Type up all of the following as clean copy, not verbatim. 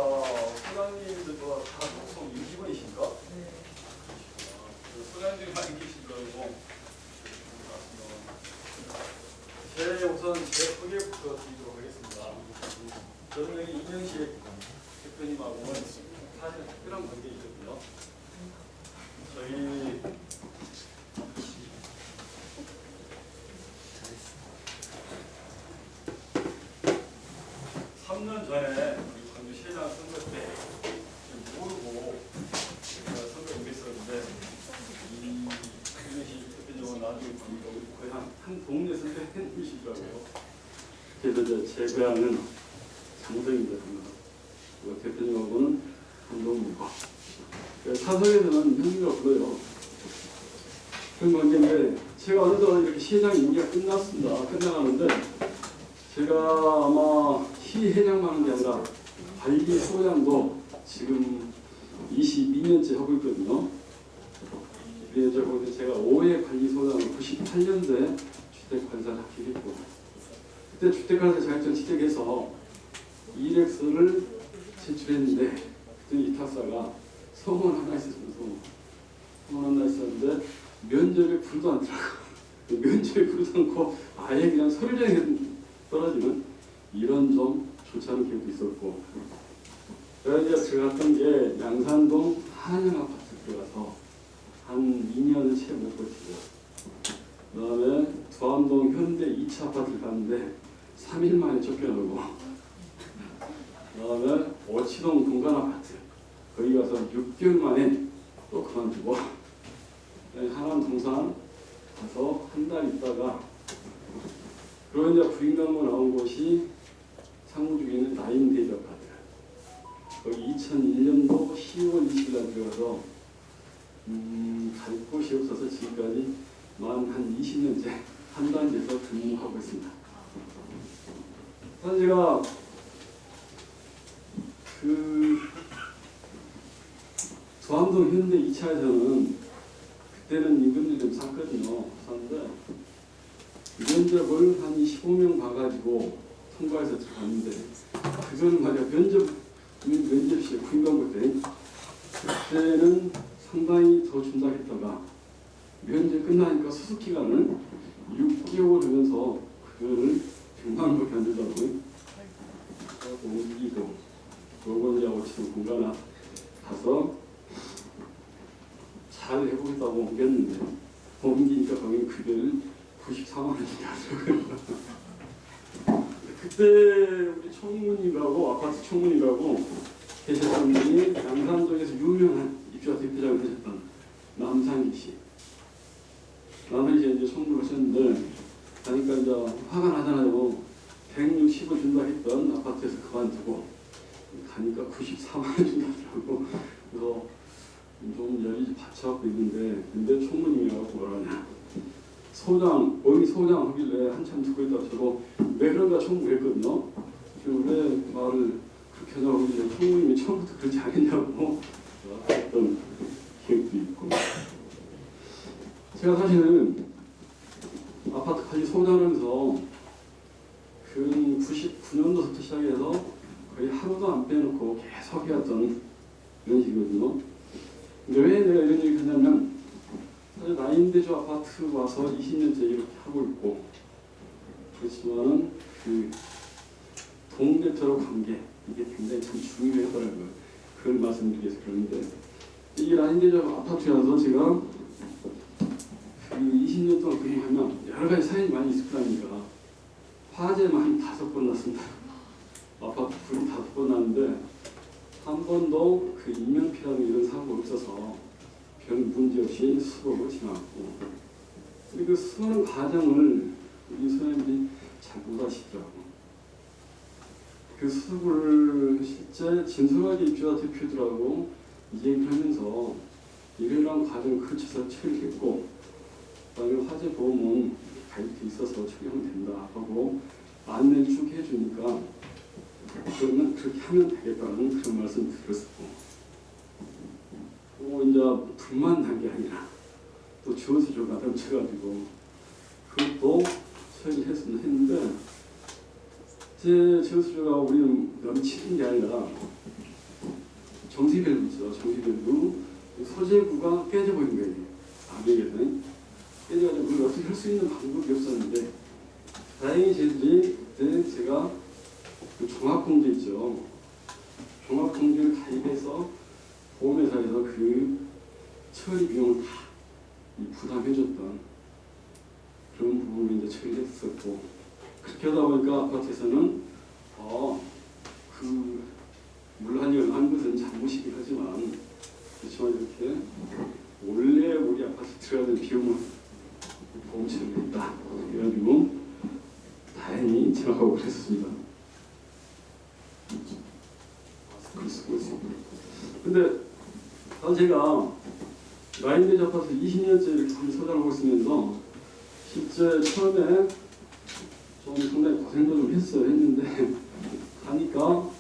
소장님들 다 소속 임직원이신가? 네. 소장님 많이 계시더라고. 우선 제 소개부터 드리도록 하겠습니다. 저는 여기 이명식 대표님하고는 사실 특별한 관계 있거든요. 저희 3년 전에 광주시장 선거 때 모르고 선거 임했었는데 이 이명식 대표님은 나중에 보니까 우리 고향 한 동네 선배님이시더라고요. 그래서 제 고향은 장성입니다. 대표님하고는 한동이고 사석에서는 형님이라 불러요. 그런 관계인데 제가 어느 정도 이렇게 시회장 임기가 끝났습니다. 끝나가는데 제가 아마 시회장만 하는 게 아니라 관리소장도 지금 22년째 하고 있거든요. 그래서 제가 5회 관리소장을 98년도에 주택관리사를 합격했고 그때 주택관리사 자격증 취득해서 이력서를 제출했는데 그때 이탁사가 서문 하나 있었는데 면접에 불도 안 들어가고 면접에 불도 않고 아예 그냥 서류장에 떨어지는 이런 좀 좋지 않은 기억도 있었고 그래서 제가 갔던 게 양산동 한양 아파트 들어가서 한 2년을 채 못 버티고 그 다음에 두암동 현대 2차 아파트를 갔는데 3일 만에 쫓겨나고 그 다음에 오치동 공간아파트 거기 가서 6개월 만에 또 그만두고 하남 동산 가서 한 달 있다가 그러고 이제 부인강로 나온 곳이 상무 중에 있는 나인데이 아파트 거기 2001년도 10월 20일 날 들어가서 갈 곳이 없어서 지금까지 한 20년째 한 단지에서 근무하고 있습니다. 사실 제가 두암동 현대 2차에서는 그때는 임금들이 좀 쌌거든요. 쌌는데 면접을 한 15명 봐가지고 통과해서 들어갔는데 그거는 말이야 면접시에 구인강부 때 그때는 상당히 더 준다 했다가 면접 끝나니까 수습 기간을 6개월 하면서 그거를 100만 원밖에 안 들더라고요. 옮기고 그러고 이제 오치동 공간에 가서 잘 해보겠다고 옮겼는데 옮기니까 거기 급여를 94만 원씩 하더라고요. 그때 우리 총무님하고 아파트 총무님하고 계셨던 분이 양산동에서 유명한 입주자 대표장을 하셨던 남상기 씨. 남상기 씨 이제 총무를 하셨는데 가니까 이제 화가 나잖아요. 160을 준다 했던 아파트에서 그만두고 가니까 94만 원 준다더라고. 그래서 좀 열이 받쳐갖고 있는데 근데 총무님이라고 뭐라 하냐. 어미 소장 하길래 한참 듣고 있다가 저도 왜 그런가 총무했거든요. 왜 말을 그렇게 하냐고 이제 총무님이 처음부터 그렇지 않았냐고 했던 기억도 있고. 제가 사실은 아파트 관리 소장하면서 99년도부터 시작해서 거의 하루도 안 빼놓고 계속 해왔던 이런 식이거든요. 근데 왜 내가 이런 얘기를 하냐면 사실 나인대주 아파트 와서 20년째 이렇게 하고 있고 그렇지만은 그 동네처럼 관계 이게 굉장히 참 중요하더라고요. 그걸 말씀드리기 위해서 그러는데 이게 나인대주 아파트라서 제가 그 20년 동안 근무하면 여러 가지 사연이 많이 있을 거 아닙니까. 화재만 한 5번 났습니다. 아파트 불이 5번 났는데 한 번도 그 인명피해라는 이런 사고가 없어서 별 문제 없이 수습을 지나갔고 그 수습하는 과정을 우리 선생님들이 잘 못하시더라고. 그 수습을 실제 진솔하게 입주자 대표들하고 얘기를 하면서 이러한 과정을 거쳐서 처리했고 그다음에 화재 보험은 가입돼 있어서 처리하면 된다 하고 안내를 쭉 해주니까 그러면 그렇게 하면 되겠다는 그런 말씀 들었었고 또 이제 불만 난 게 아니라 또 주어서조가 넘쳐가지고 그것도 처리를 했는데 제 주어서조가 우리는 넘치는 게 아니라 정시밸브 있죠. 정시밸브 소재구가 깨져버린 거예요. 아베에서 깨져가지고 그걸 어떻게 할 수 있는 방법이 없었는데 다행히 저희들이 그때 제가 그 종합공제 있죠. 종합공제를 가입해서 보험회사에서 그 처리 비용을 다 부담해줬던 그런 부분을 이제 처리했었고, 그렇게 하다 보니까 아파트에서는 그 물란이 한 것은 잘못이긴 하지만 그렇지만 이렇게 원래 우리 아파트 들어가는 비용을 보험 처리를 했다. 그래가지고 다행히 지나가고 그랬습니다. 근데 제가 라인베이지 아파트 20년째 이렇게 소장을 하고 있으면서 실제 처음에 좀 상당히 고생도 좀 했는데 가니까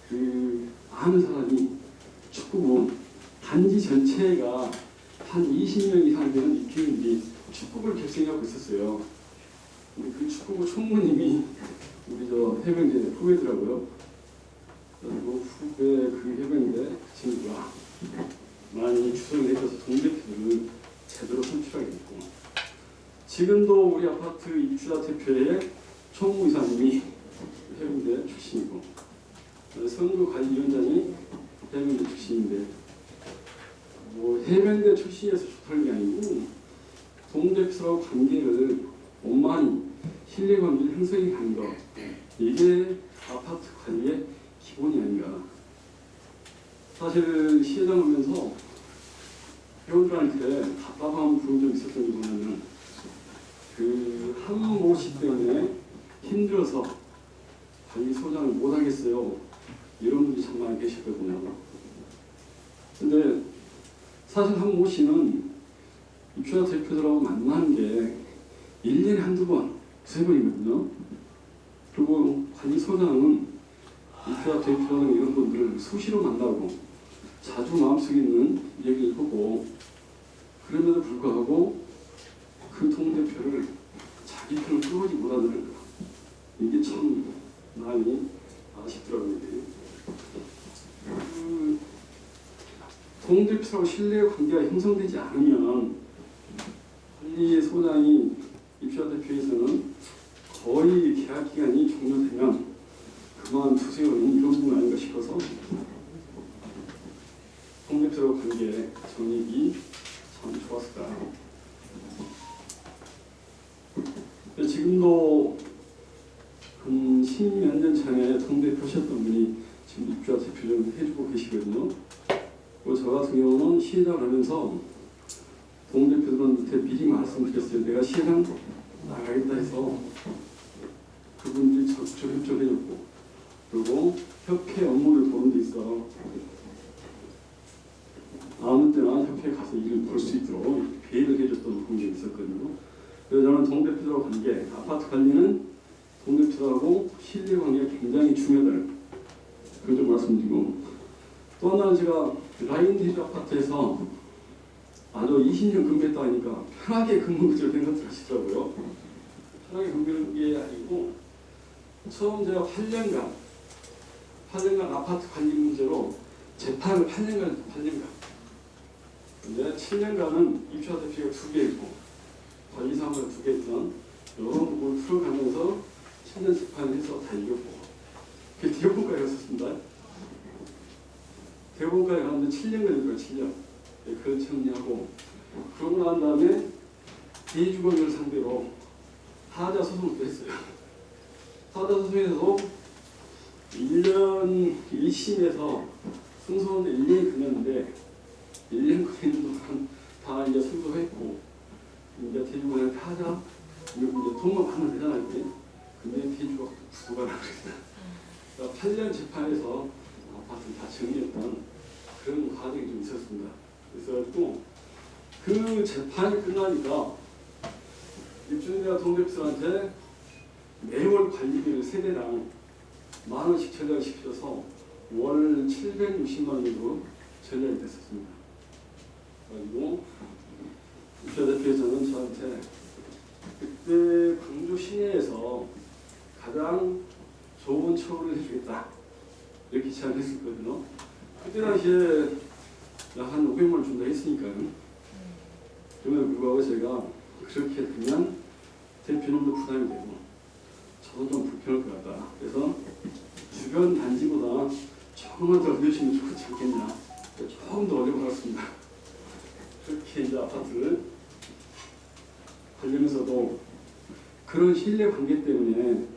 그 아는 사람이 축구부 단지 전체가 한 20명 이상 되는 입주민들이 축구부를 결성하고 있었어요. 근데 그 축구부 총무님이 우리 저 해병대 후배더라고요. 그리고 후배 그 해병대 그 친구가 많이 추선을 해줘서 동대표를 제대로 선출하게 됐고, 지금도 우리 아파트 입주자 대표의 총무이사님이 해병대 출신이고 선거관리위원장이 해병대 출신인데 뭐 해병대 출신에서 좋다는 게 아니고 동대표하고 관계를 원만히 신뢰관계를 형성해 가는 것, 이게 아파트 관리의 기본이 아닌가. 사실 시회장 하면서 회원들한테 답답한 부분이 좀 있었던 게 뭐냐면 그 한모 씨 때문에 힘들어서 관리소장을 못하겠어요. 이런 분이 참 많이 계셨거든요. 근데 사실 한모 씨는 입주자 대표들하고 만나는 게 1년에 한두 번, 세 번이거든요. 그리고 관리소장은 입주자 대표라는 이런 분들을 수시로 만나고 자주 마음속에 있는 얘기를 하고, 그럼에도 불구하고 그 동대표를 자기 편을 끌어오지 못하는 거, 이게 참 많이 아쉽더라고요. 그 동대표하고 신뢰 관계가 형성되지 않으면 관리소장이 입주자 대표에서는 거의 계약 기간이 종료되면 그만두세요는 이런 부분 아닌가 싶어서 동대표하고 관계 정립이 참 좋았을까. 지금도 한 10몇 년 전에 동대표셨던 분이 지금 입주자 대표를 해주고 계시거든요. 저 같은 경우는 시회장을 하면서 동대표들한테 미리 말씀드렸어요. 내가 시회장 나가겠다 해서 그분들이 적극적으로 협조해줬고, 그리고 협회 업무를 보는 데 있어 아무 때나 협회에 가서 일을 볼 수 있도록 배려를 해줬던 분이 있었거든요. 그래서 저는 동대표들하고 관계, 아파트 관리는 동대표들하고 신뢰 관계가 굉장히 중요하다. 그걸 좀 말씀드리고, 또 하나는 제가 라인디즈 아파트에서 아주 20년 근무했다 하니까 편하게 근무를 생각을 하시더라고요. 편하게 근무하는 게 아니고, 처음 제가 8년간 아파트 관리 문제로 재판을 8년간. 근데 7년간은 입주자 대표가 2개 있고 관리사무가 2개 있던 여러 부분을 풀어가면서 7년 재판을 해서 다 이겼고, 그 대법원까지 갔었습니다. 대법원까지 갔는데 7년 걸렸어요. 7년. 그걸 정리하고, 그러고 난 다음에 대주거인을 상대로 타자 소송을 또 했어요. 타자 소송에서도 1년 1심에서 승소하는데 1년이 걸렸는데 1년 걸리는 동안 다 이제 승소했고, 이제 대주거인한테 하자, 이제 돈만 받는 되잖아요. 근데 대주가 부도가 나버렸다. 그러니까 8년 재판에서 아파트를 다 정리했던 그런 과정이 좀 있었습니다. 그래서 또 그 재판이 끝나니까 입주민과 동대표들한테 매월 관리비를 세대당 10,000원씩 전략을 시켜서 월 760만 원으로 전략이 됐었습니다. 그리고 입주자 대표에서는 저한테 그때 광주 시내에서 가장 좋은 처우를 해주겠다 이렇게 제안했었거든요. 그때 당시에 약 한 500만 원 준다 했으니까요. 그럼에도 불구하고 제가 그렇게 되면 대표님도 부담이 되고 저도 좀 불편할 것 같다. 그래서 주변 단지보다 조금만 더 올려주면 좋지 않겠냐. 조금 더 올려보았습니다. 그렇게 이제 아파트를 관련해서도 그런 신뢰 관계 때문에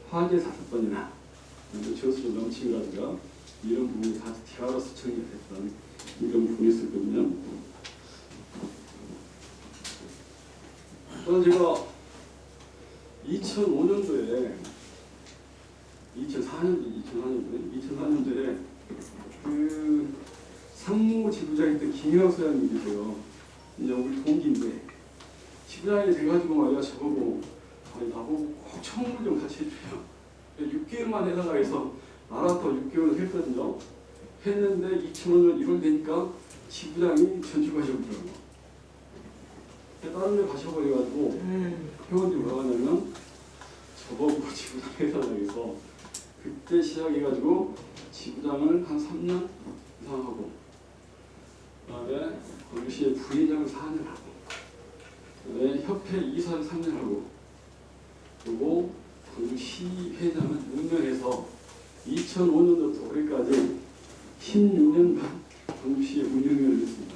화재 사건이나 저수로 넘침이라든가 이런 부분이 다 디아로서 정리됐던 이런 부분이 있었거든요. 저는 제가 2005년도에 2004년도에 그 상무 지부장이었던 김영학 소장님이 계세요. 이제 우리 동기인데 지부장이 돼가지고 말이야 저보고 아니 나보고 꼭 청문을 좀 같이 해줘요. 6개월만 해달라 해서 알아서 6개월을 했거든요. 했는데 2005년 1월 되니까 지부장이 전주 가셔버려요. 다른 데 가셔버려가지고 회원들이 뭐라고 하냐면 저보고 지부장 해달라 해서 그때 시작해가지고 지부장을 한 3년 이상 하고 그 다음에 광주시의 부회장을 4년 하고 그 다음에 협회 이사를 3년 하고 그리고 광주시 회장은 6년 해서 2005년부터 올해까지 16년간 광주시의 운영위원을 했습니다.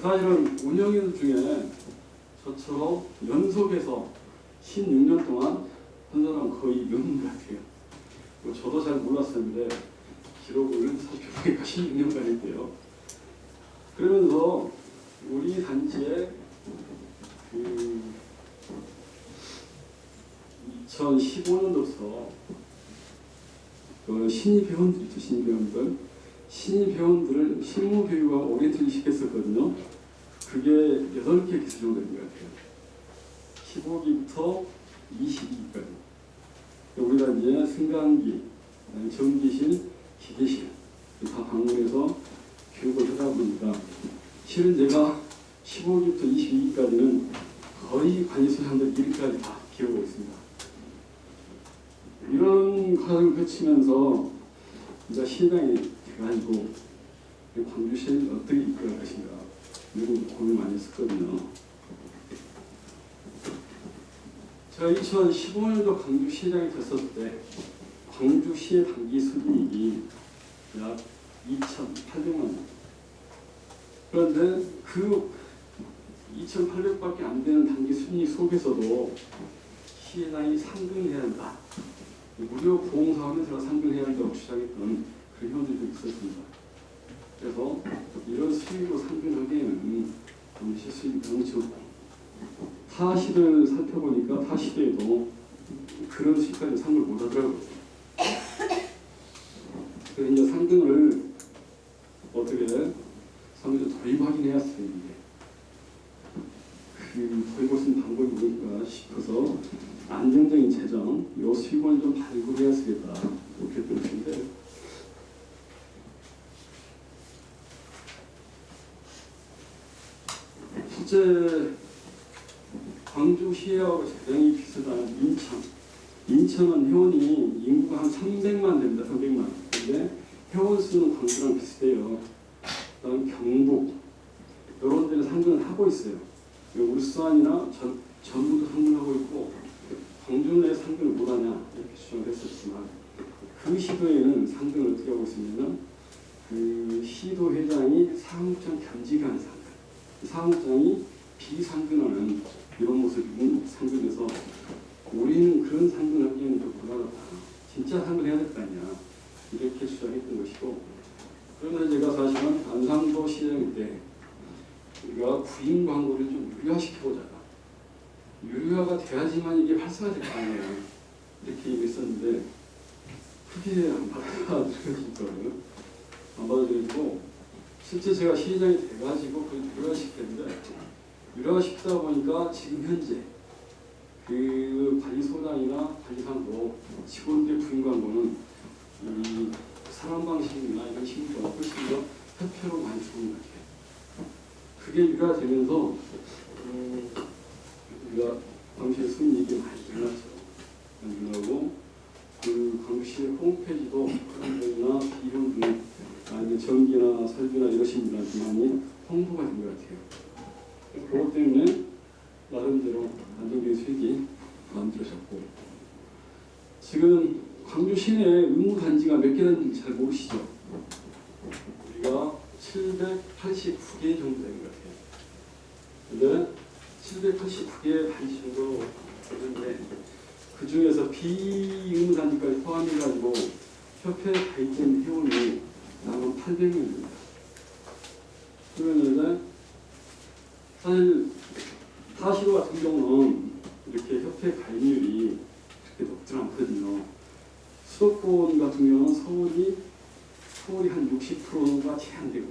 사실은 운영위원 중에 저처럼 연속해서 16년 동안 한 사람 거의 없는 것 같아요. 저도 잘 몰랐었는데 기록을 살펴보니까 16년간 했대요. 그러면서 우리 단지에 그 2015년도부터 그 신입 회원들 있죠. 신입 회원들을 실무 교육과 오리엔테이션 시켰었거든요. 그게 8개 기수 정도 된 것 같아요. 15기부터 22기까지. 우리가 이제 승강기, 전기실, 기계실 다 방문해서 교육을 하다 보니까 실은 제가 15기부터 22기까지는 거의 관리소장들 일까지 다 기억하고 있습니다. 이런 과정을 거치면서 이제 시장이 돼가지고 광주시를 어떻게 이끌어갈 것인가 이런 고민 많이 했었거든요. 제가 2015년도 광주시장이 됐을 때 광주시의 단기 순이익이 약 2,800만 원. 그런데 그 2,800밖에 안 되는 단기 순이익 속에서도 시장이 상승해야 한다. 무료 보험사업은 제가 상승해야 한다고 주장했던 그런 현들도 있었습니다. 그래서 이런 수익으로 상승하기에는 광주시 수익이 너무 적고 타 시를 살펴보니까 타 시대에도 그런 수익까지 상을 못하더라고요. 그래서 이제 상승을 어떻게 상승을 도입하긴 해야 되는데 그 도입할 수 있는 방법이 뭘까 싶어서 안정적인 재정, 요 수익을 좀 발굴해야 쓰겠다 이렇게 들으신데 실제 광주시하고 재정이 비슷한 인천은 회원이 인구가 한 300만 됩니다. 300만. 근데 회원 수는 광주랑 비슷해요. 그다음 경북 이런 데는 상승을 하고 있어요. 울산이나 전북도 상승하고 있고 광주는 왜 상승을 못하냐 이렇게 주장을 했었지만 그 시도에는 상승을 어떻게 하고 있으냐면 그 시도 회장이 사무장 겸직을 하는 상승, 사무장이 비상근하는 이런 모습이 상근해서 우리는 그런 상근하기에는 좀 불안하다. 진짜 상근해야 될 거 아니야. 이렇게 주장했던 것이고 그러면 제가 사실은 안상도 시장 때 우리가 구인 광고를 좀 유료화시켜보자. 유료화가 돼야지만 이게 활성화될 거 아니에요. 이렇게 얘기했었는데 그게 안 받아들여지거든요. 안 받아들여지고 실제 제가 시장이 돼가지고 그 유료화시켰는데 유료화시키다 보니까 지금 현재 그 관리소장이나 관리상도 직원들 구인 광고는 이 상환 방식이나 이런 식으로 훨씬 더 협회로 많이 좋은 것 같아요. 그게 유료화되면서 우리가 광주시의 수익이 많이 늘어났죠. 늘어나고 그 광주시의 홈페이지도 그런 데나 이런 전기나 설비나 이러신 분한테 많이 홍보가 된 것 같아요. 그것 때문에 나름대로 안정적인 수익이 만들어졌고, 지금 광주 시내에 의무단지가 몇 개 되는지 잘 모르시죠? 우리가 789개 정도 되는 것 같아요. 근데 789개 단지 정도 되는데 그 중에서 비의무단지까지 포함해가지고 협회에 가입된 회원이 나는 800명입니다. 그러면 사실 사시도 같은 경우는 이렇게 협회 가입률이 그렇게 높지 않거든요. 수도권 같은 경우는 서울이 한 60%가 채 안 되고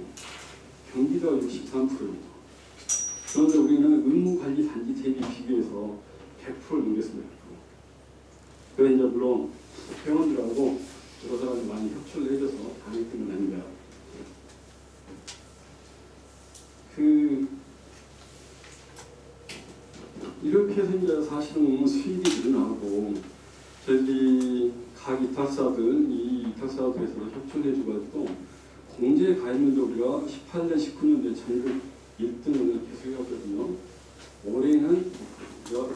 경기도가 63% 정도. 그런데 우리는 의무관리 단지 대비 비교해서 100%를 넘겼습니다. 그래 이제 물론 회원들하고 여러 사람이 많이 협조를 해줘서 당했던 건 아닌가. 이렇게 해서 이제 사실은 수익이 늘어나고 저희 각 이탁사들, 이 이탁사들에서 협조를 해줘가지고 공제 가입률도 우리가 18년, 19년도에 전국 1등을 계속 해왔거든요. 올해는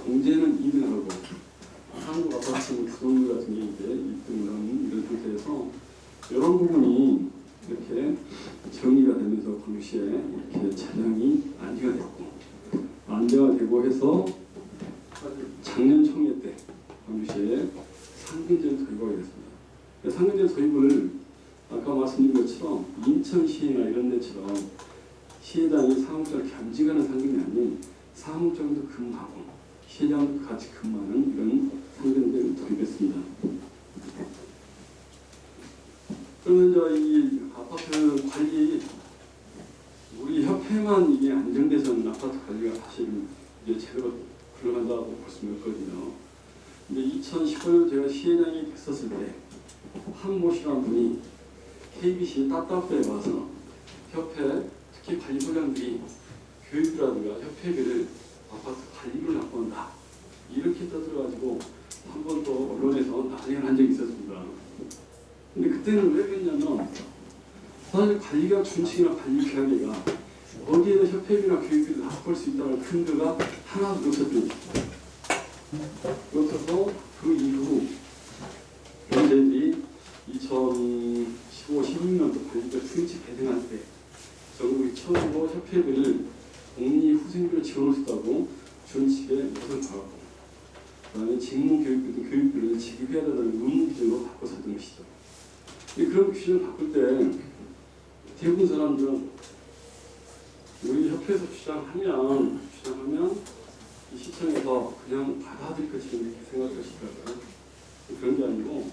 공제는 2등하고 한국 아파트 구독률 같은 게 이제 1등을 하는 이런 상태에서 이런 부분이 이렇게 정리가 되면서 광주시에 이렇게 차량이 안정화되고 해서 작년 총회 때 광주시에 상근제를 도입하게 됐습니다. 상근제 도입을 아까 말씀드린 것처럼 인천시나 이런 데처럼 시장이 사무장을 겸직하는 상근이 아닌 사무장도 근무하고 시장도 같이 근무하는 이런 상근제를 도입했습니다. 그러면 이 아파트 관리 우리 협회만 이게 안정돼서는 아파트 관리가 사실 이제 제대로 굴러간다고 볼 수는 없거든요. 근데 2015년 제가 시회장이 됐었을 때 한모 씨라는 분이 KBC 따따프에 와서 협회 특히 관리소장들이 교육이라든가 협회비를 아파트 관리비를 납부 한다 이렇게 떠들어가지고 한 번 더 언론에서 난리가 난 적이 있었습니다. 근데 그때는 왜 그랬냐면 사실 관리가 준칙이나 관리계약회가 어디에는 협회비나 교육비를 납부할 수 있다는 근거가 하나도 없었던 것입니다. 그렇다고 그 이후 경제들이 2015, 16년도 관리가 준칙 배정할 때 전국이 처음으로 협회비를 공리후생비로 지원할 수 있다고 준칙에 못을 받았고 그 다음에 직무교육비도 교육비를 지급해야 된다는 의무 기준으로 바꿔섰던 것이죠. 그런 규정을 바꿀 때 대부분 사람들은 우리 협회에서 주장하면 이 시청에서 그냥 받아들일 것이 이렇게 생각하실 거예요. 그런 게 아니고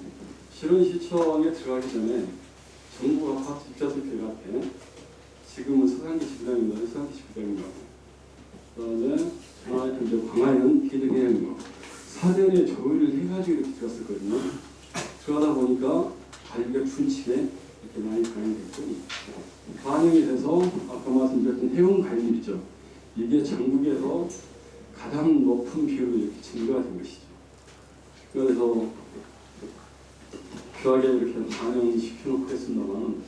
실은 시청에 들어가기 전에 정부 아파트 입자설계 앞에 지금은 서산기 지부장입니다. 서산기 지부장이라고 그다음에 이제 광화현 기득회장이고 사전에 조율을 해가지고 이렇게 들어갔었거든요. 그러다 보니까 관리가 준칙에 이렇게 많이 반영됐고 반영이 돼서 아까 말씀드렸던 회원 가입률이죠. 이게 전국에서 가장 높은 비율로 이렇게 증가가 된 것이죠. 그래서 교하게 이렇게 반영시켜놓고 했습니다만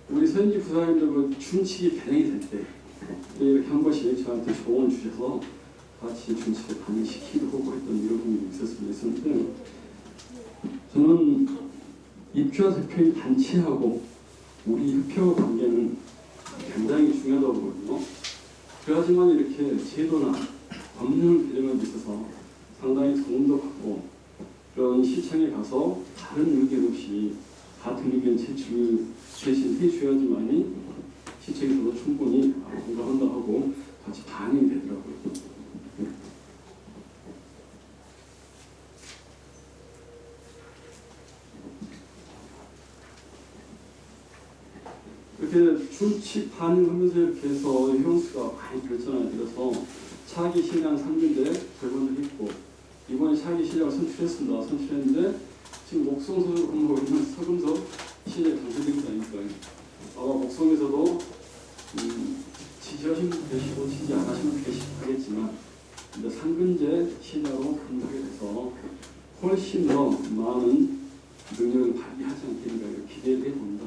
우리 선지 부사님들 그 준칙이 반영이 될 때 이렇게 한 번씩 저한테 조언을 주셔서 같이 준칙에 반영시키기도 하고 했던 이런 부분이 있었는데 저는 입주한 대표의 단체하고 우리 협회와 관계는 굉장히 중요하다고 보거든요. 그렇지만 이렇게 제도나 법률 개정에 있어서 상당히 도움도 받고 그런 시청에 가서 다른 의견 없이 같은 의견 제시해 줘야지만이 시청에서도 충분히 공감한다 하고 같이 반영이 되더라고요. 이렇게 준칙 반영하면서 이렇게 해서 회원수가 많이 늘었잖아요. 그래서 차기 시장 상근제 결론을 했고 이번에 차기 시장을 선출했습니다. 선출했는데 지금 목성에서 근무하고 있는 서금석 시장에 당선된 게 아닐까요? 아마 목성에서도 지지하신 분 계시고 지지 안 하신 분 계시겠지만 이제 상근제 시장으로 근무하게 돼서 훨씬 더 많은 능력을 발휘하지 않겠는가 기대를 해봅니다.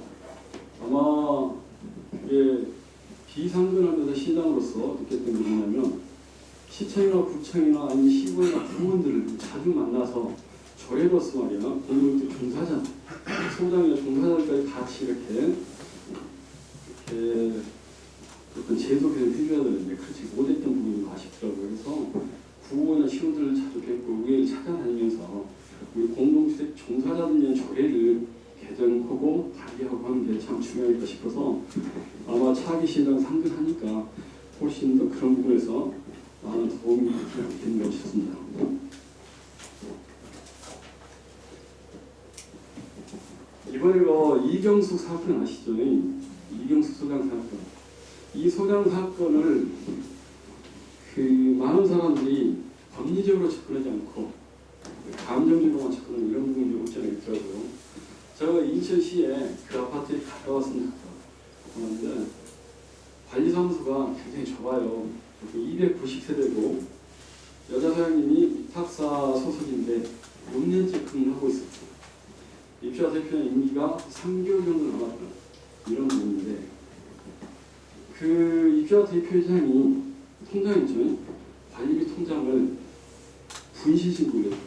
아마 상근하면서 시장으로서 느꼈던 게 뭐냐면 시청이나 구청이나 아니면 시군이나 부원들을 자주 만나서 조례로서 말이야 공무원들 종사자, 소장이나 종사자들까지 같이 이렇게 어떤 제도 개선을 해줘야 되는데 그렇지 못했던 부분이 아쉽더라고요. 그래서 구호나 시군들을 자주 뵙고 의회를 찾아다니면서 우리 공동주택 종사자들 위한 조례를 개정하고 발의하고 하는 게 참 중요하겠다 싶어서 아마 차기 시장 상근하니까 훨씬 더 그런 부분에서 많은 도움이 되는 것 같습니다. 이번에 이경숙 사건 아시죠? 이경숙 소장 사건. 이 소장 사건을 많은 사람들이 법리적으로 접근하지 않고 감정적으로만 접근하는 이런 부분이 좀 없지 않아 있더라고요. 제가 인천시에 그 아파트에 가까웠습니다. 그런데 관리사무소가 굉장히 좁아요. 290세대고 여자 사장님이 탁사 소속인데 6년째 근무하고 있었고 입주자 대표의 임기가 3개월 정도 남았다. 이런 부분인데 그 입주자 대표이장이 통장이죠. 관리비 통장을 분실신고를 해요.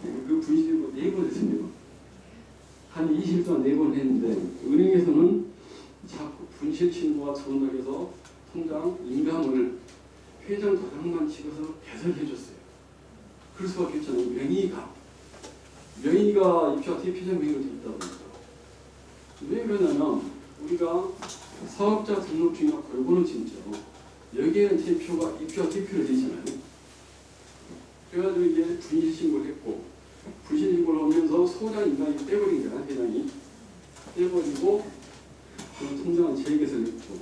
그 분실신고 4번 했습니다. 한 20일 동안 4번 했는데 은행에서는 자꾸 분실신고가 전달해서 통장 인감을 회장 도장만 찍어서 개설해줬어요. 그럴 수밖에 없잖아요. 명의가 입주자 대표이장 명의로 되어 있다 보니까. 왜 그러냐면 우리가 사업자 등록 중이나 골고루 진짜 여기에는 대표가 입주자 대표로 되어 있잖아요. 그래가지고 이게 분실신고를 했고 분실신고를 하면서 소장 인감이 떼버린 거야. 회장이 떼버리고 그런 통장은 재개설했고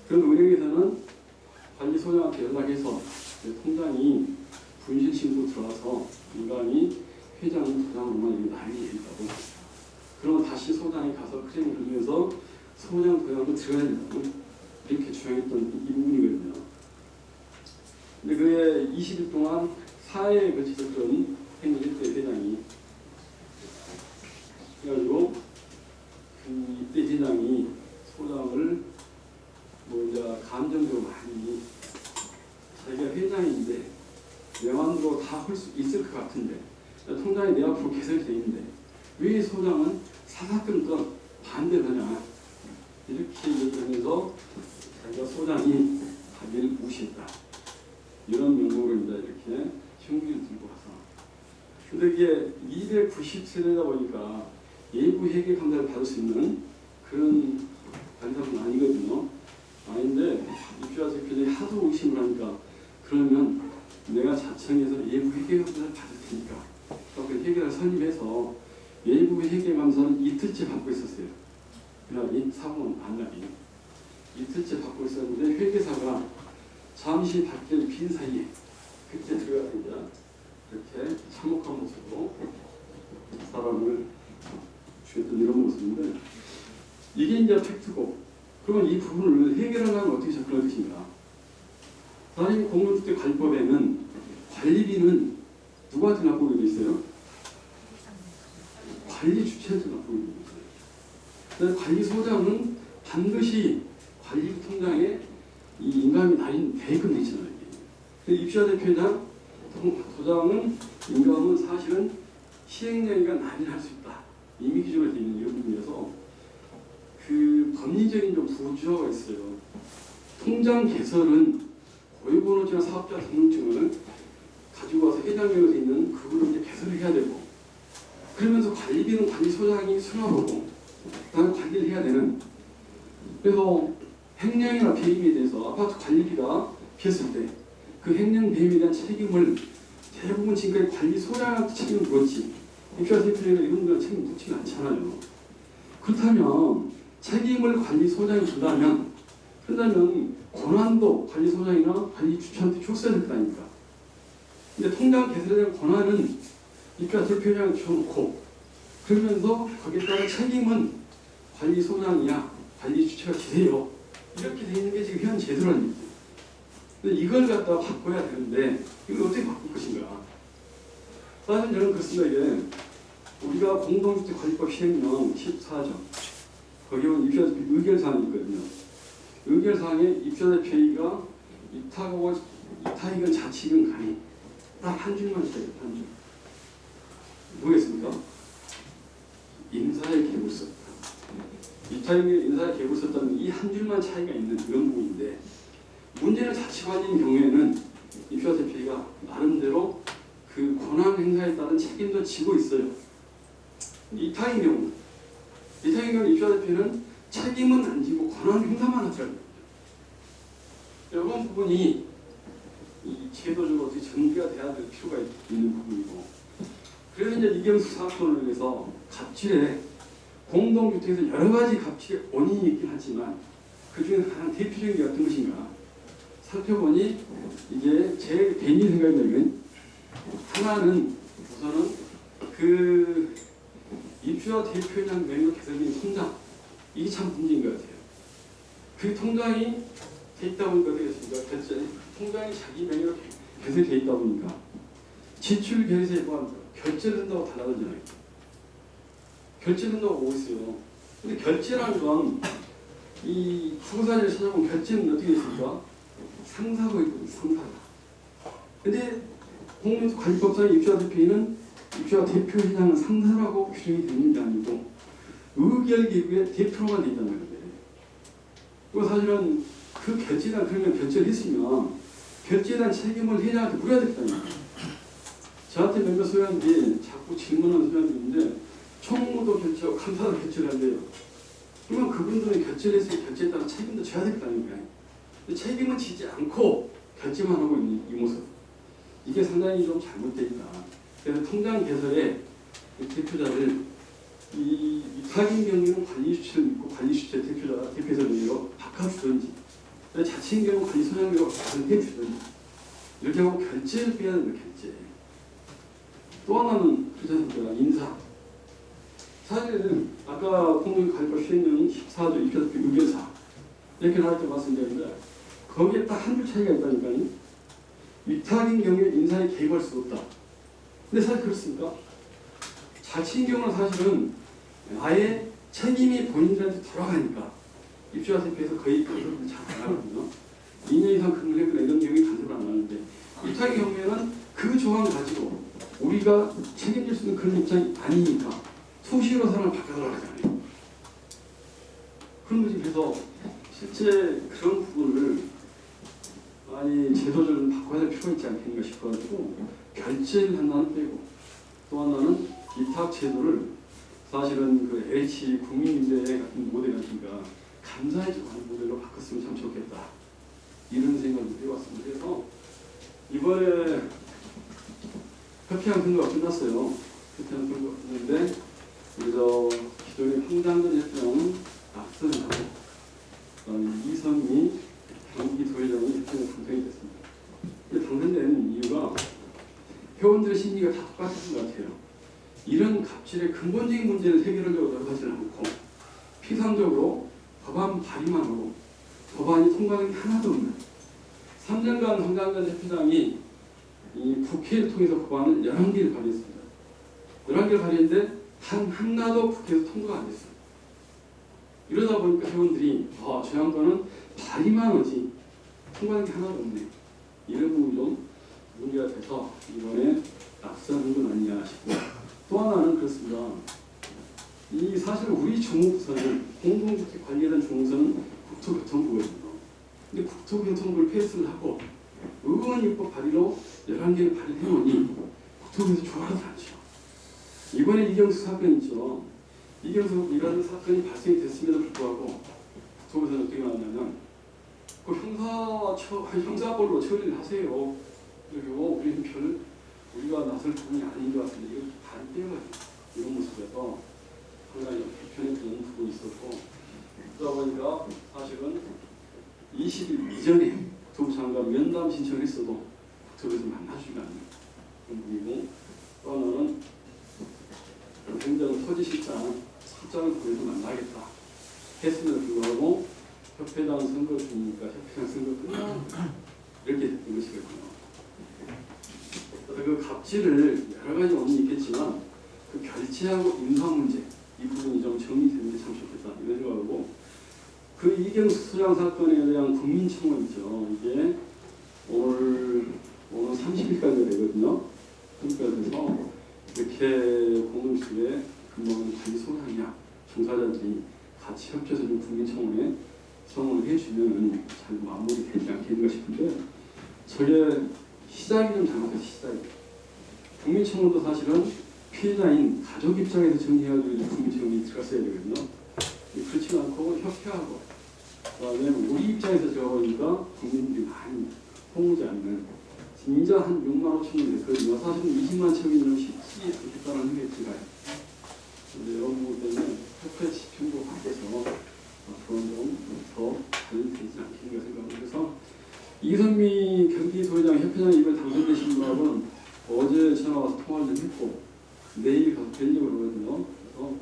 그런 은행에서는 관리소장한테 연락해서 통장이 분실신고 들어와서 인감이 회장 도장으로만 날리게 있다고. 그러면 다시 소장이 가서 클레임을 걸면서 소장 도장도 들어가야 된다고 이렇게 주장했던 이 부분이거든요. 근데 그게 20일 동안 4회에 걸쳐서 그런 행위를 했대요, 회장이. 그래가지고 이때 회장이 소장을 이제 감정적으로 많이 자기가 회장인데 명안으로 다 할 수 있을 것 같은데 통장이 내 앞으로 개설이 돼 있는데 왜 소장은 사사건건 반대를 하냐 이렇게 얘기하면서 자기가 소장이 자기를 무시했다 이런 명목으로 이제 이렇게 형기를 들고 와서 근데 이게 290세대다 보니까 예부 회계 감사를 받을 수 있는 그런 관상은 아니거든요. 아닌데 입주자 대표들이 하도 의심을 하니까 그러면 내가 자청해서 예부 회계 감사를 받을 테니까 그 회계를 선임해서 예부 회계 감사는 이틀째 받고 있었어요. 그날이 사고는 반날이 이틀째 받고 있었는데 회계사가 잠시 밖에 빈 사이에 그때 들어가서 이제 이렇게 참혹한 모습으로 사람을 죽였던 이런 모습인데 이게 이제 팩트고 그러면 이 부분을 해결하려면 어떻게 접근할 것인가? 사실 공동주택 관리법에는 관리비는 누구한테 납부하게 돼 있어요? 관리 주체한테 납부하게 돼 있어요. 그래서 관리소장은 반드시 관리비 통장에 이 인감이 달린 대금 있잖아요. 입주자 대표장 도장은 인감은 사실은 시행령이가 난이할 수 있다. 이미 기준으로 되어 있는 이런 부분이어서 그 법리적인 좀 부조화가 있어요. 통장 개설은 고유번호증이나 사업자 등록증을 가지고 와서 회장명으로 되어 있는 그걸로 이제 개설을 해야 되고 그러면서 관리비는 관리소장이 수납하고 그다음에 관리를 해야 되는 그래서 횡령이나 배임에 대해서 아파트 관리비가 피했을 때 그 횡령 배임에 대한 책임을 대부분 지금까지 관리소장한테 책임을 물었지 입주자 대표가 이런 거 책임 묻지는 않잖아요. 그렇다면 책임을 관리소장이 준다면 권한도 관리소장이나 관리주체한테 줬어야 될 거 아닙니까? 근데 통장 개설에 대한 권한은 입주자 대표장한테 줘놓고 그러면서 거기에 따라 책임은 관리소장이야 관리주체가 지세요. 이렇게 돼 있는 게 지금 현 제도라는 얘기죠. 근데 이걸 갖다가 바꿔야 되는데 이걸 어떻게 바꿀 것인가? 사실 저는 그렇습니다. 이게 우리가 공동주택관리법 시행령 14조 거기 보면 입주자 대표 의결사항이 있거든요. 의결사항에 입주자대표회의가 이타익은 자치익은 간이 딱 한 줄만 써요. 한 줄. 뭐겠습니까? 인사의 계획을 썼다. 이타익이 인사의 계획을 썼다는 이 한 줄만 차이가 있는 그런 부분인데, 문제는 자치관인 경우에는 입주자대표회의가 나름대로 그 권한 행사에 따른 책임도 지고 있어요. 이타익 경우는 입주자대표는 책임은 안 지고 권한 행사만 하더라고요. 이런 부분이 이 제도적으로 어떻게 전개가 돼야 될 필요가 있는 부분이고, 그래서 이제 이경수 사건을 위해서 갑질에 공동주택에서 여러 가지 갑질의 원인이 있긴 하지만 그 중에 가장 대표적인 게 어떤 것인가 살펴보니 이게 제 개인이 생각이 들면 하나는 우선은 그 입주자 대표장 명령 개설인 통장, 이게 참 문제인 것 같아요. 그 통장이 돼 있다 보니까 되겠습니까? 통장이 자기 명의로 개설이 돼 있다 보니까 지출 결제에 포함 결제를 한다고 달라졌잖아요. 결제를 한다고 보고 있어요. 근데 결제라는 건 이 후사를 찾아보면 결제는 어떻게 있습니까? 상사가 있거든요. 상사가. 근데 공인관리법상의 입주자 대표인은 입주자 대표회장은 상사라고 규정이 되는 게 아니고 의결기구의 대표로만 돼 있다는 건데, 그리고 사실은 그 결제단, 그러면 결제를 했으면 결제에 대한 책임을 회장한테 물어야 되겠다니까. 저한테 몇몇 소장들이 자꾸 질문하는 소장들이 있는데 총무도 결제하고 감사도 결제를 한대요. 그러면 그분들은 결제를 했으니 결제에 따른 책임도 져야 되겠다니까요. 책임은 지지 않고 결제만 하고 있는 이 모습, 이게 상당히 좀 잘못되어 있다. 그래서 통장 개설에 대표자를 이 이타인 경우에는 관리주체를 믿고 관리주체 대표자 명의로 바꿔주든지, 자치인 경우 관리소장으로 바꿔주든지, 이렇게 하고 결제를 빼야 된다. 결제. 또 하나는 그렇습니다. 인사. 사실은 아까 공동관리법 시행령 14조 입주자대표 의결사 이렇게 나올 때 말씀드렸는데 거기에 딱 한 줄 차이가 있다니까요. 위탁인 경우에 인사에 개입할 수 없다. 근데 사실 그렇습니까? 자치인 경우는 사실은 아예 책임이 본인들한테 돌아가니까 입주자 대표에서 거의 간섭을 잘 안 하거든요. 2년 이상 근무했거나 이런 경우에 간섭을 안 하는데, 위탁의 경우에는 그 조항 가지고 우리가 책임질 수 있는 그런 입장이 아니니까 수시로 사람을 바꿔달라고 하잖아요. 그런 거지. 그래서 실제 그런 부분을 많이 제도적으로 바꿔야 될 필요가 있지 않겠는가 싶어가지고 결제를 한다는 빼고, 또 하나는 위탁 제도를 사실은 그 LH 국민임대 같은 모델 같은가 감사해주고 하는 모델로 바꿨으면 참 좋겠다, 이런 생각을 해왔습니다. 그래서 이번에 협회항 선거가 끝났어요. 협회항 선거가 끝났는데 그래서 기존의 황당근 협회장은 낙선을 하고 이성이 경기도의장이 협회장에 당선이 됐습니다. 근데 당선된 이유가 회원들의 심리가 다 똑같은 것 같아요. 이런 갑질의 근본적인 문제를 해결하려고 노력하지는 않고 피상적으로 법안 발의만 하고 법안이 통과된 게 하나도 없는 3년간 황당근 협회장이 이 국회를 통해서 법안을 11개를 발의했습니다. 11개를 발의했는데 단 하나도 국회에서 통과가 안 됐어요. 이러다 보니까 회원들이 저 양반은 발의만 하지 통과된 게 하나도 없네, 이런 부분이 좀 문제가 돼서 이번에 낙선한 건 아니냐 싶고, 또 하나는 그렇습니다. 이 사실 우리 조무부서는 공동주택 관리에 대한 조무부서는 국토교통부거든요. 근데 국토교통부를 패스를 하고 의원입법 발의로 11개를 발의해놓으니 국토부에서 좋아하지 않죠. 이번에 이경수 사건 있죠. 이경수 이라는 사건이 발생이 됐음에도 불구하고 국토부에서는 어떻게 나왔냐면 그 형사벌로 처리를 하세요. 그리고 우리는 우리가 나설 부분이 아닌 것 같은데 이걸 반 떼어가지고 이런 모습에서 상당히 불편했던 부분이 있었고, 그러다 보니까 사실은 20일 이전에 국토부 장관 면담 신청을 했어도 국토부에서 만나주지가 않는 그런 분이고, 또 하나는 행정 토지실장을 보내서 만나겠다 했음에도 불구하고 협회장 선거 중이니까 협회장 선거 끝나고 이렇게 됐던 것이거든요. 그 갑질을 여러 가지 원인이 있겠지만 그 결제하고 인사 문제 이 부분이 좀 정리되는 게 참 좋겠다, 이런 생각하고, 그 이경수 소장 사건에 대한 국민청원이죠. 이게 오늘 30일까지 되거든요. 30일까지 돼서 이렇게 공동수에 근무하는 관리소장이야 종사자들이 같이 협조해서 좀 국민청원에 청원을 해주면 잘 마무리되지 않겠는가 싶은데 저게 시작이 좀 잘못해서 시작이 국민청원도 사실은 피해자인 가족 입장에서 정리해가지고 국민청원이 들어갔어야 되거든요. 그렇지 않고 협회하고 그다음에 우리 입장에서 제가 보니까 국민들이 많이 홍보지 않는 진짜 한 6만 5천 명 됐거든요. 사실은 20만 청인은 쉽지 않겠다는 생각이 근데 이런 부분 때문에 협회 집중도 밖에서 앞으로 좀더잘 되지 않겠는가 생각을 해서 이선미 경기도회장 협회장 이번에 당선되신 분하고는 어제 전화 와서 통화를 좀 했고 내일 가서 뵈려고 그러거든요. 그래서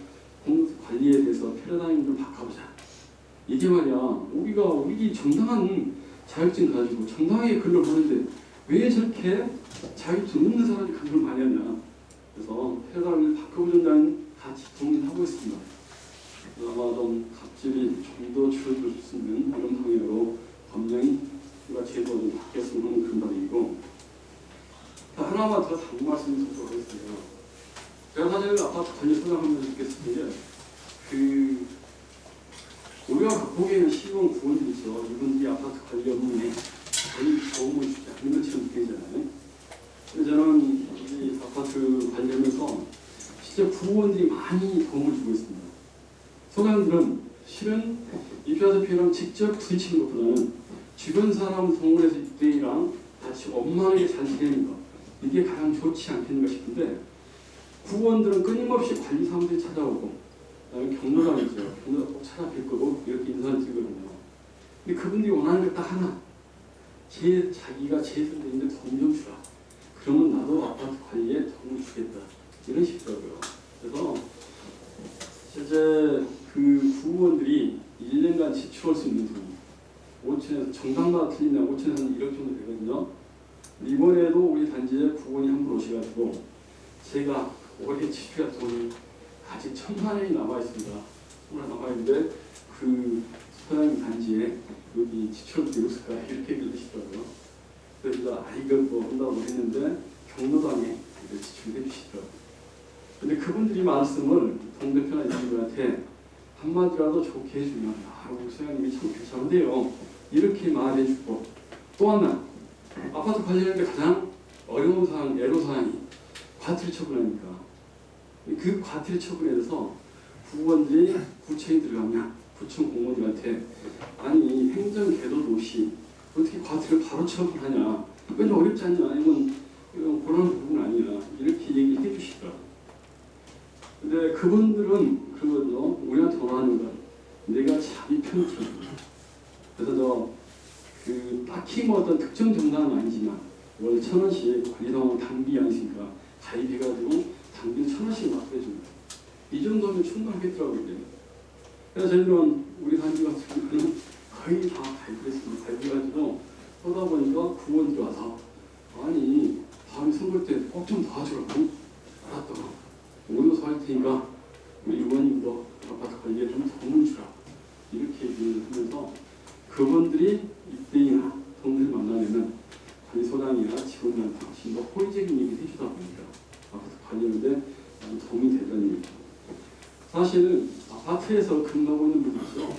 관리에 대해서 패러다임 좀 바꿔보자. 이게 말이야 우리가 우리 정당한 자격증 가지고 정당하게 글을 보는데 왜 저렇게 자격증 없는 사람이 글을 많이 하냐. 그래서 패러다임을 바꿔보자는 같이 동의하고 있습니다. 아마 좀 갑질이 좀 더 줄어들 수 있는 이런 방향으로 법령과 제도가 좀 바뀌었으면 하는 그런 바람이고 하나만 더 당부 말씀드리도록 하겠습니다. 제가 사실 아파트 관리소장하면서 느꼈을 때 우리가 보기에는 시의원 구원들이 있어. 이분들이 아파트 관리 업무에 거의 도움을 주지 않는 것처럼 느껴지잖아요. 그래서 저는 이 아파트 관리하면서 진짜 구원들이 많이 도움을 주고 있습니다. 소장들은 실은 입주하다피해랑 직접 부딪히는 것보다는 주변 사람 동원해서 입대이랑 같이 원만하게 잘 지내는 것 이게 가장 좋지 않겠는가 싶은데 구원들은 끊임없이 관리 사무실에 찾아오고 그다음에 경로당 있어요. 경로당 꼭 찾아뵐 거고 이렇게 인사를 드리거든요. 근데 그분들이 원하는 게 딱 하나. 자기가 제일 되는데 돈 좀 주라. 그러면 나도 아파트 관리에 도움을 주겠다. 이런 식이더라고요. 그래서 실제 그 구원들이 1년간 지출할 수 있는 돈 5천에서 정당마다 틀리면 5천에서 한 1억 정도 되거든요. 이번에도 우리 단지에 구원이 한 분 오셔가지고 제가 올해 지출한 돈이 아직 1,000만 원이 남아있습니다. 1,000만 원 남아있는데 그 소장님 단지에 여기 지출을 되고 있을까 이렇게 얘기를 하시더라고요. 그래서 이걸 뭐 한다고 했는데 경로당에 지출해 주시더라고요. 근데 그분들이 말씀을 동대표나 이분들한테 한마디라도 좋게 해주면 우리 소장님이 참 괜찮은데요. 이렇게 말해주고 또 하나 아파트 관리하는데 가장 어려운 사항, 애로사항이 과태료 처분하니까 그 과태료 처분에 대해서 구원들이 구청에 들어가면 구청 공무원들한테 아니 행정계도도 없이 어떻게 과태료를 바로 처분하냐 이건 어렵지 않냐 이건 고난한 부분 아니야 이렇게 얘기해 주시더라고요. 근데 그분들은 그거죠. 우리한테 원하는 건 내가 자기 편 들어준다. 그래서 딱히 뭐 어떤 특정 정당은 아니지만 월 1,000원씩 관리당원 당비 아니십니까? 가입해가지고 당비를 1,000원씩 막 해줍니다. 이 정도면 충분하겠더라고요. 그래서 저희는 우리 단지 같은 경우는 거의 다 가입했습니다. 가입해가지고 하다 보니까 구원들이 와서 아니 다음 선거 때 꼭 좀 도와주라고 알았다고 오늘도 할 테니까 우리 의원님도 아파트 관리에 좀 도움을 주라 이렇게 얘기를 하면서 그분들이 입대이나 동료를 만나려면 관리소장이나 직원들한테 훨씬 더 호의적인 얘기를 해주다 보니까 아파트 관리하는데 도움이 되다는 얘기죠. 사실 아파트에서 근무하고 있는 분들 있죠.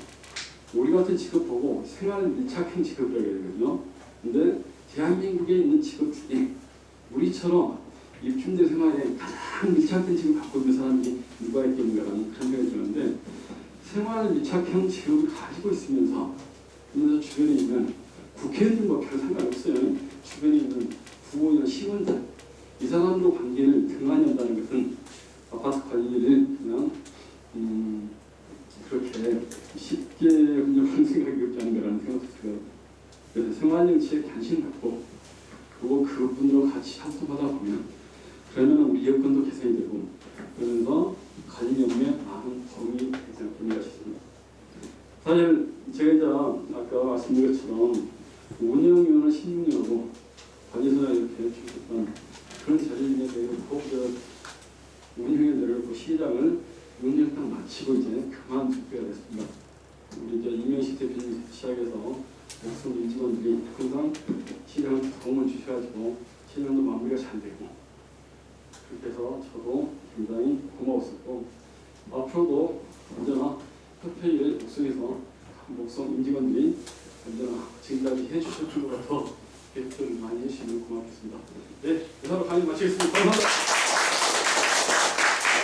우리 같은 직업 보고 생활 밀착형 직업이라고 해야 되거든요. 근데 대한민국에 있는 직업 중에 우리처럼 입주민들 생활에 가장 밀착된 직업을 갖고 있는 사람이 누가 있겠는가라는 그런 생각이 드는데 생활 밀착형 직업을 가지고 있으면서 주변에 있는 국회의원들 뭐 별 상관없어요. 주변에 있는 구원이나 시원들 이 사람들과 관계를 등한히 한다는 것은 아파트 관리를 그냥 그렇게 쉽게 운영하는 생각이 없지 않은가라는 생각도 들어요. 그래서 생활정치에 관심 갖고 그리고 그분들과 같이 활동하다 보면 그러면 우리 여건도 개선이 되고 그러면서 관리 업무에 많은 도움이 되지 않겠는가 싶습니다. 사실 제가 이제 아까 말씀드린 것처럼 운영위원은 16년으로 관리소장 이렇게 주셨던 그런 자리에 대해서 운영위원회를 시장을 6년 딱 마치고 이제 그만둘 때가 됐습니다. 우리 이제 이명식 대표님 시작해서 목숨 임직원들이 항상 신앙을 도움을 주셔가지고 신앙도 마무리가 잘 되고 그렇게 해서 저도 굉장히 고마웠었고 앞으로도 언제나 협회의 목성에서 목성 임직원들이 언제나 지금까지 해주셨던 것보다 더 배틀을 많이 해주시면 고맙겠습니다. 네, 이사로 강의 마치겠습니다. 감사합니다.